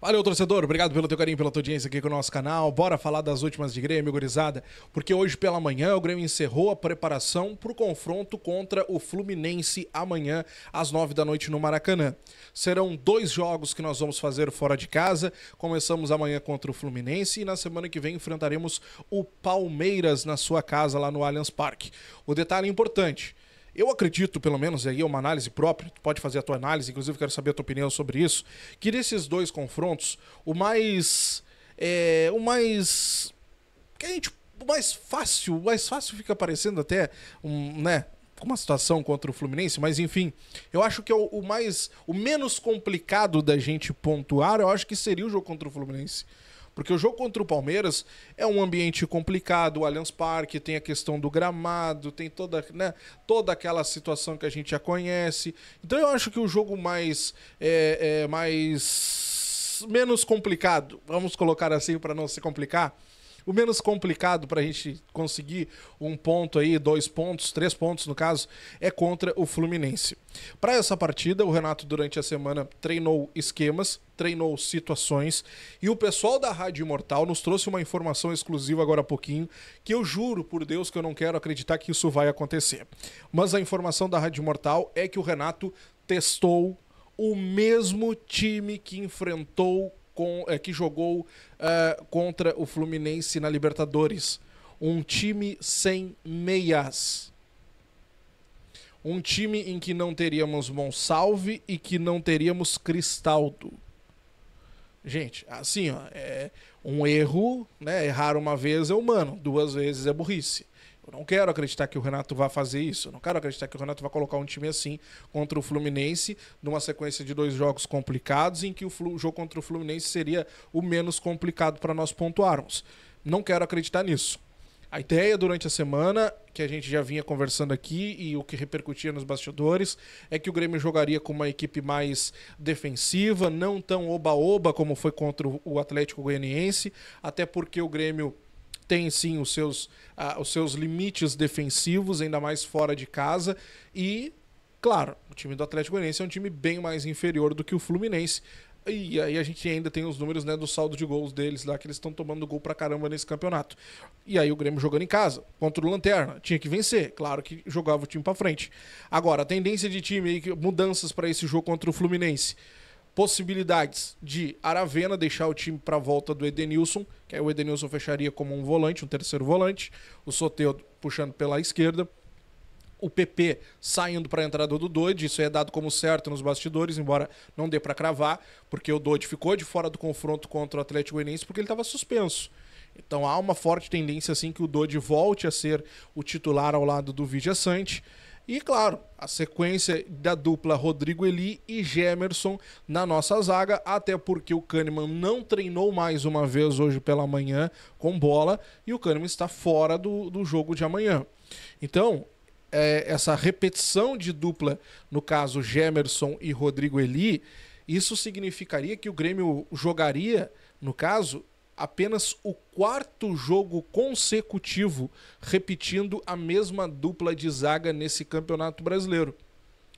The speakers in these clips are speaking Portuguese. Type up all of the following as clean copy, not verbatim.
Valeu, torcedor. Obrigado pelo teu carinho, pela tua audiência aqui com o nosso canal. Bora falar das últimas de Grêmio, gurizada. Porque hoje pela manhã o Grêmio encerrou a preparação para o confronto contra o Fluminense amanhã às 9 da noite no Maracanã. Serão 2 jogos que nós vamos fazer fora de casa. Começamos amanhã contra o Fluminense e na semana que vem enfrentaremos o Palmeiras na sua casa lá no Allianz Parque. O detalhe importante: eu acredito, pelo menos, aí é uma análise própria, tu pode fazer a tua análise, inclusive quero saber a tua opinião sobre isso, que desses 2 confrontos, o mais fácil fica parecendo até uma situação contra o Fluminense, mas enfim, eu acho que é o menos complicado da gente pontuar, eu acho que seria o jogo contra o Fluminense. Porque o jogo contra o Palmeiras é um ambiente complicado, o Allianz Parque tem a questão do gramado, tem toda aquela situação que a gente já conhece. Então eu acho que o jogo menos complicado, vamos colocar assim para não se complicar, o menos complicado para a gente conseguir 1 ponto aí, 2 pontos, 3 pontos no caso, é contra o Fluminense. Para essa partida, o Renato durante a semana treinou esquemas, treinou situações e o pessoal da Rádio Imortal nos trouxe uma informação exclusiva agora há pouquinho, que eu juro por Deus que eu não quero acreditar que isso vai acontecer. Mas a informação da Rádio Imortal é que o Renato testou o mesmo time que enfrentou que jogou contra o Fluminense na Libertadores. Um time sem meias. Um time em que não teríamos Monsalve e que não teríamos Cristaldo. Gente, assim, ó, é um erro, né? Errar uma vez é humano, 2 vezes é burrice. Eu não quero acreditar que o Renato vai fazer isso. Eu não quero acreditar que o Renato vai colocar um time assim contra o Fluminense, numa sequência de 2 jogos complicados, em que o jogo contra o Fluminense seria o menos complicado para nós pontuarmos. Não quero acreditar nisso. A ideia durante a semana, que a gente já vinha conversando aqui e o que repercutia nos bastidores, é que o Grêmio jogaria com uma equipe mais defensiva, não tão oba-oba como foi contra o Atlético Goianiense, até porque o Grêmio tem sim os seus limites defensivos, ainda mais fora de casa. E, claro, o time do Atlético Goianiense é um time bem mais inferior do que o Fluminense. E aí a gente ainda tem os números, né, do saldo de gols deles lá, que eles estão tomando gol pra caramba nesse campeonato. E aí o Grêmio jogando em casa, contra o Lanterna, tinha que vencer. Claro que jogava o time pra frente. Agora, a tendência de time aí, mudanças para esse jogo contra o Fluminense. Possibilidades de Aravena deixar o time para a volta do Edenilson, que aí o Edenilson fecharia como um volante, um terceiro volante, o Soteldo puxando pela esquerda, o PP saindo para a entrada do Dodge. Isso é dado como certo nos bastidores, embora não dê para cravar, porque o Dodge ficou de fora do confronto contra o Atlético Goianiense porque ele estava suspenso. Então há uma forte tendência assim que o Dodge volte a ser o titular ao lado do Vidia Sante. E, claro, a sequência da dupla Rodrigo Eli e Gemerson na nossa zaga, até porque o Kahneman não treinou mais uma vez hoje pela manhã com bola e o Kahneman está fora do jogo de amanhã. Então, essa repetição de dupla, no caso Gemerson e Rodrigo Eli, isso significaria que o Grêmio jogaria, no caso, apenas o 4º jogo consecutivo repetindo a mesma dupla de zaga nesse Campeonato Brasileiro.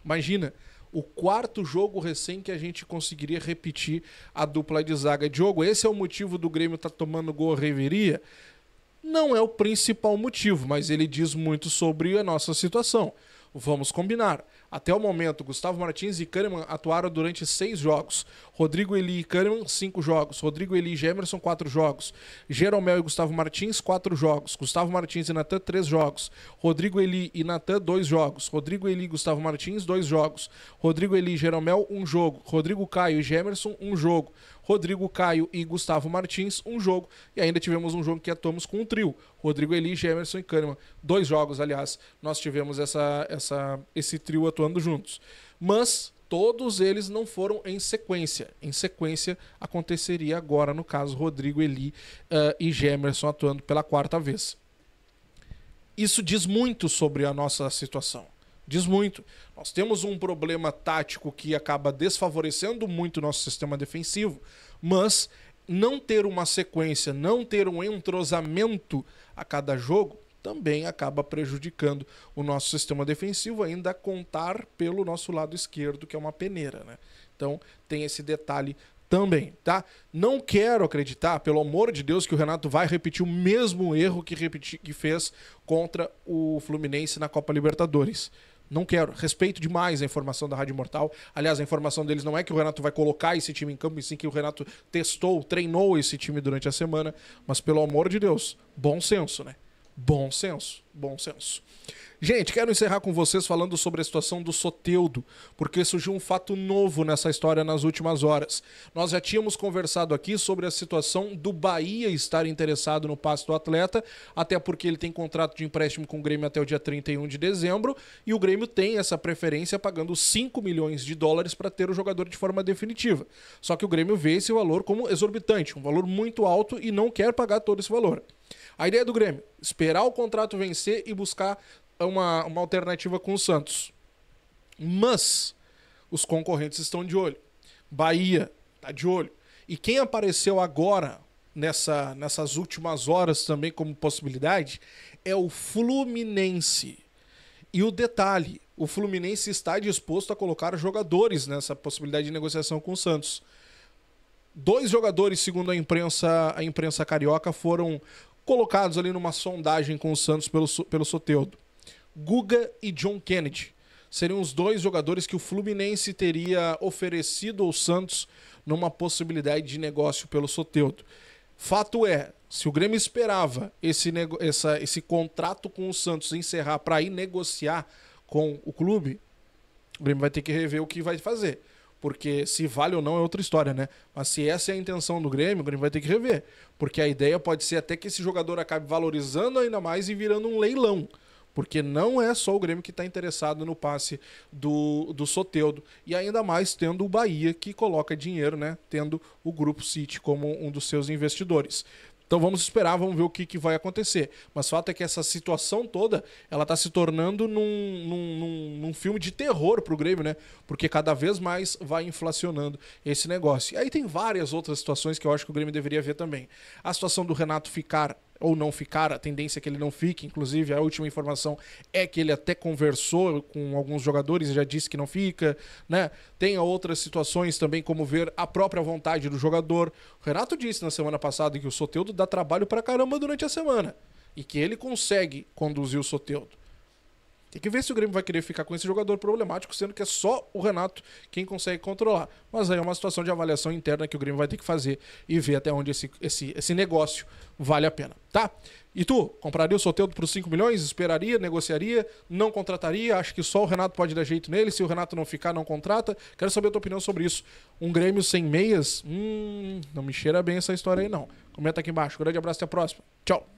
Imagina, o 4º jogo recém que a gente conseguiria repetir a dupla de zaga. Diogo, esse é o motivo do Grêmio estar tomando gol à reveria? Não é o principal motivo, mas ele diz muito sobre a nossa situação. Vamos combinar. Até o momento, Gustavo Martins e Kahneman atuaram durante 6 jogos. Rodrigo Eli e Kahneman, 5 jogos. Rodrigo Eli e Gemerson, 4 jogos. Jeromel e Gustavo Martins, 4 jogos. Gustavo Martins e Natan, 3 jogos. Rodrigo Eli e Natan, 2 jogos. Rodrigo Eli e Gustavo Martins, 2 jogos. Rodrigo Eli e Jeromel, 1 jogo. Rodrigo Caio e Gemerson, 1 jogo. Rodrigo Caio e Gustavo Martins, 1 jogo. E ainda tivemos um jogo que atuamos com um trio. Rodrigo Eli, Gemerson e Kahneman. 2 jogos, aliás, nós tivemos esse trio atuando juntos. Mas todos eles não foram em sequência. Em sequência aconteceria agora, no caso, Rodrigo Eli e Gemerson atuando pela 4ª vez. Isso diz muito sobre a nossa situação. Diz muito. Nós temos um problema tático que acaba desfavorecendo muito o nosso sistema defensivo, mas não ter uma sequência, não ter um entrosamento a cada jogo, também acaba prejudicando o nosso sistema defensivo, ainda a contar pelo nosso lado esquerdo, que é uma peneira, né? Então tem esse detalhe também, tá? Não quero acreditar, pelo amor de Deus, que o Renato vai repetir o mesmo erro que fez contra o Fluminense na Copa Libertadores. Não quero. Respeito demais a informação da Rádio Imortal. Aliás, a informação deles não é que o Renato vai colocar esse time em campo, e sim que o Renato testou, treinou esse time durante a semana. Mas, pelo amor de Deus, bom senso, né? Bom senso, bom senso. Gente, quero encerrar com vocês falando sobre a situação do Soteldo, porque surgiu um fato novo nessa história nas últimas horas. Nós já tínhamos conversado aqui sobre a situação do Bahia estar interessado no passe do atleta, até porque ele tem contrato de empréstimo com o Grêmio até o dia 31 de dezembro, e o Grêmio tem essa preferência pagando 5 milhões de dólares para ter o jogador de forma definitiva. Só que o Grêmio vê esse valor como exorbitante, um valor muito alto, e não quer pagar todo esse valor. A ideia do Grêmio, esperar o contrato vencer e buscar uma alternativa com o Santos. Mas os concorrentes estão de olho. Bahia está de olho. E quem apareceu agora, nessas últimas horas também como possibilidade, é o Fluminense. E o detalhe, o Fluminense está disposto a colocar jogadores nessa possibilidade de negociação com o Santos. 2 jogadores, segundo a imprensa carioca, foram colocados ali numa sondagem com o Santos pelo Soteldo. Guga e John Kennedy seriam os 2 jogadores que o Fluminense teria oferecido ao Santos numa possibilidade de negócio pelo Soteldo. Fato é, se o Grêmio esperava esse contrato com o Santos encerrar para ir negociar com o clube, o Grêmio vai ter que rever o que vai fazer. Porque se vale ou não é outra história, né? Mas se essa é a intenção do Grêmio, o Grêmio vai ter que rever. Porque a ideia pode ser até que esse jogador acabe valorizando ainda mais e virando um leilão. Porque não é só o Grêmio que está interessado no passe do Soteldo. E ainda mais tendo o Bahia, que coloca dinheiro, né? Tendo o Grupo City como um dos seus investidores. Então vamos esperar, vamos ver o que vai acontecer. Mas o fato é que essa situação toda, ela está se tornando num filme de terror pro Grêmio, né? Porque cada vez mais vai inflacionando esse negócio. E aí tem várias outras situações que eu acho que o Grêmio deveria ver também. A situação do Renato ficar ou não ficar, a tendência é que ele não fique, inclusive a última informação é que ele até conversou com alguns jogadores e já disse que não fica, né? Tem outras situações também, como ver a própria vontade do jogador. O Renato disse na semana passada que o Soteldo dá trabalho pra caramba durante a semana e que ele consegue conduzir o Soteldo. Tem que ver se o Grêmio vai querer ficar com esse jogador problemático, sendo que é só o Renato quem consegue controlar. Mas aí é uma situação de avaliação interna que o Grêmio vai ter que fazer e ver até onde esse negócio vale a pena, tá? E tu, compraria o Soteldo por 5 milhões? Esperaria, negociaria, não contrataria? Acho que só o Renato pode dar jeito nele. Se o Renato não ficar, não contrata. Quero saber a tua opinião sobre isso. Um Grêmio sem meias? Não me cheira bem essa história aí, não. Comenta aqui embaixo. Grande abraço, até a próxima. Tchau.